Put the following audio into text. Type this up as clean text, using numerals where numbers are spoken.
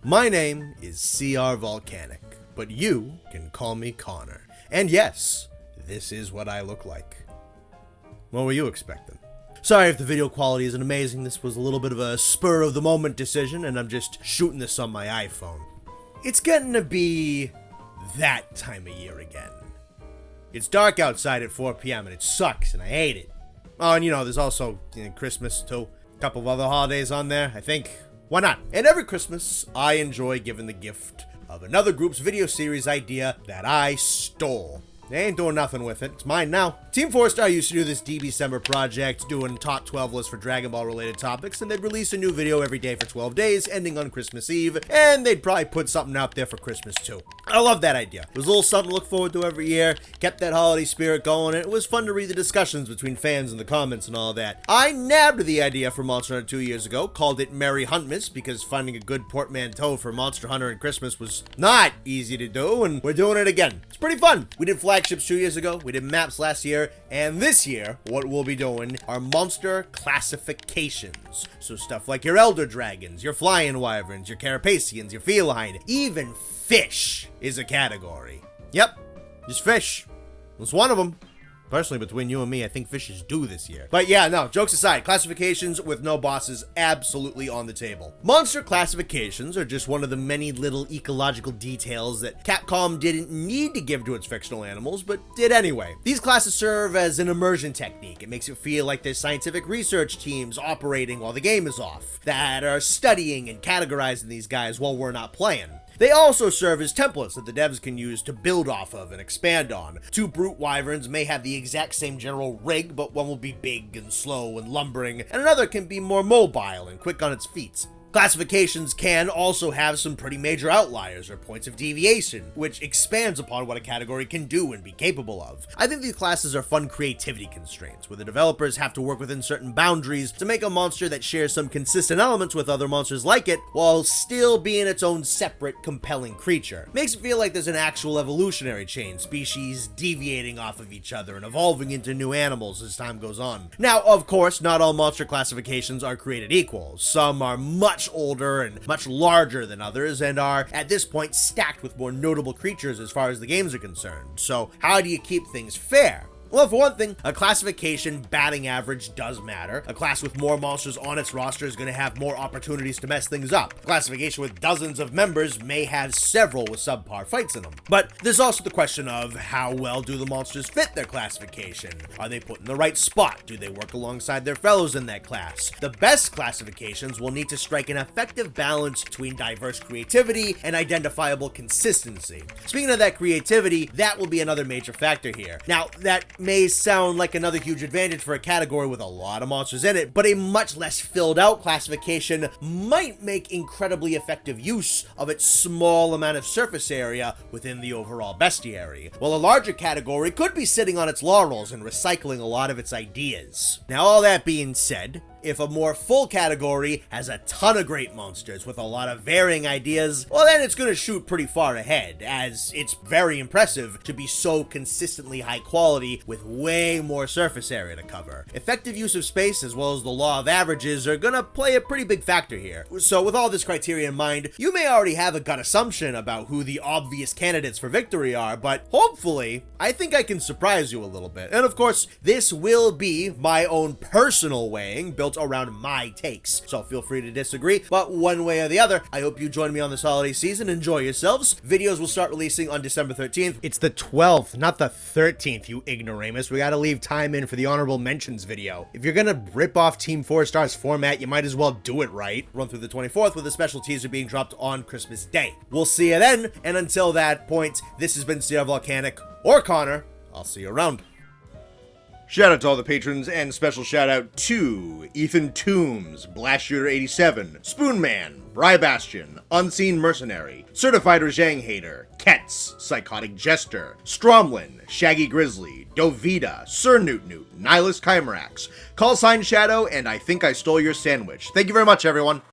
My name is CR-Volcanic, but you can call me Connor. And yes, this is what I look like. What were you expecting? Sorry if the video quality isn't amazing. This was a little bit of a spur-of-the-moment decision, and I'm just shooting this on my iPhone. It's getting to be that time of year again. It's dark outside at 4 p.m. and it sucks, and I hate it. Oh, and there's also Christmas too. A couple of other holidays on there, I think. Why not? And every Christmas, I enjoy giving the gift of another group's video series idea that I stole. They ain't doing nothing with it. It's mine now. Team 4-Star used to do this December project, doing top 12 lists for Dragon Ball related topics, and they'd release a new video every day for 12 days, ending on Christmas Eve, and they'd probably put something out there for Christmas too. I love that idea. It was a little something to look forward to every year, kept that holiday spirit going, and it was fun to read the discussions between fans in the comments and all that. I nabbed the idea for Monster Hunter 2 years ago, called it Merry Huntmas, because finding a good portmanteau for Monster Hunter and Christmas was not easy to do, and we're doing it again. It's pretty fun. We did flagships 2 years ago, we did maps last year, and this year, what we'll be doing are monster classifications. So stuff like your Elder Dragons, your Flying Wyverns, your Carapaceans, your Feline, even fish is a category. Yep, just fish. It's one of them. Personally, between you and me, I think fish is due this year. But yeah, no, jokes aside, classifications with no bosses absolutely on the table. Monster classifications are just one of the many little ecological details that Capcom didn't need to give to its fictional animals, but did anyway. These classes serve as an immersion technique. It makes it feel like there's scientific research teams operating while the game is off, that are studying and categorizing these guys while we're not playing. They also serve as templates that the devs can use to build off of and expand on. Two brute wyverns may have the exact same general rig, but one will be big and slow and lumbering, and another can be more mobile and quick on its feet. Classifications can also have some pretty major outliers or points of deviation, which expands upon what a category can do and be capable of. I think these classes are fun creativity constraints, where the developers have to work within certain boundaries to make a monster that shares some consistent elements with other monsters like it, while still being its own separate, compelling creature. Makes it feel like there's an actual evolutionary chain, species deviating off of each other and evolving into new animals as time goes on. Now, of course, not all monster classifications are created equal. Some are much older and much larger than others, and are at this point stacked with more notable creatures as far as the games are concerned. So how do you keep things fair? Well, for one thing, a classification batting average does matter. A class with more monsters on its roster is going to have more opportunities to mess things up. A classification with dozens of members may have several with subpar fights in them. But there's also the question of how well do the monsters fit their classification? Are they put in the right spot? Do they work alongside their fellows in that class? The best classifications will need to strike an effective balance between diverse creativity and identifiable consistency. Speaking of that creativity, that will be another major factor here. Now, that may sound like another huge advantage for a category with a lot of monsters in it, but a much less filled out classification might make incredibly effective use of its small amount of surface area within the overall bestiary, while a larger category could be sitting on its laurels and recycling a lot of its ideas. Now, all that being said, if a more full category has a ton of great monsters with a lot of varying ideas, well then it's going to shoot pretty far ahead, as it's very impressive to be so consistently high quality with way more surface area to cover. Effective use of space as well as the law of averages are going to play a pretty big factor here. So with all this criteria in mind, you may already have a gut assumption about who the obvious candidates for victory are, but hopefully, I think I can surprise you a little bit. And of course, this will be my own personal weighing built around my takes, so feel free to disagree, but one way or the other, I hope you join me on this holiday season. Enjoy yourselves. Videos will start releasing on December 13th. It's the 12th, not the 13th, you ignoramus. We gotta leave time in for the honorable mentions video. If you're gonna rip off Team 4-Star's format, you might as well do it right. Run through the 24th with a special teaser being dropped on Christmas Day. We'll see you then, and until that point, this has been CR-Volcanic, or Connor. I'll see you around. Shout out to all the patrons, and special shout out to Ethan Toombs, Blast Shooter 87, Spoonman, Bry Bastion, Unseen Mercenary, Certified Rajang Hater, Ketz, Psychotic Jester, Stromlin, Shaggy Grizzly, Dovita, Sir Newt Newt, Nihilist Chimerax, Callsign Shadow, and I Think I Stole Your Sandwich. Thank you very much, everyone.